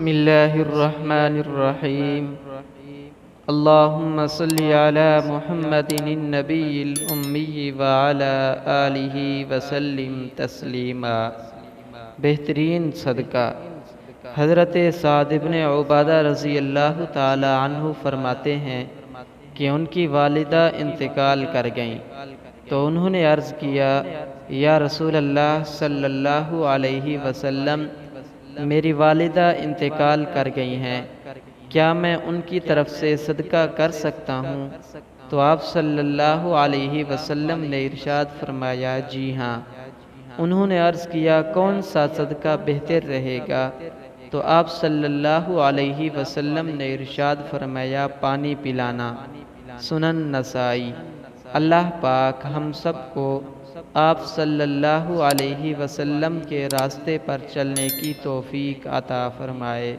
بسم اللہ الرحمن الرحیم اللہم صلی علی محمد النبی الامی وعلی آلہ وسلم تسلیما۔ بہترین صدقہ حضرت سعد بن عبادہ رضی اللہ تعالی عنہ فرماتے ہیں کہ ان کی والدہ انتقال کر گئیں تو انہوں نے عرض کیا، یا رسول اللہ صلی اللہ علیہ وسلم، میری والدہ انتقال کر گئی ہیں، کیا میں ان کی طرف سے صدقہ کر سکتا ہوں؟ تو آپ صلی اللہ علیہ وسلم نے ارشاد فرمایا، جی ہاں۔ انہوں نے عرض کیا، کون سا صدقہ بہتر رہے گا؟ تو آپ صلی اللہ علیہ وسلم نے ارشاد فرمایا، پانی پلانا۔ سنن نسائی۔ اللہ پاک ہم سب کو آپ صلی اللہ علیہ وسلم کے راستے پر چلنے کی توفیق عطا فرمائے۔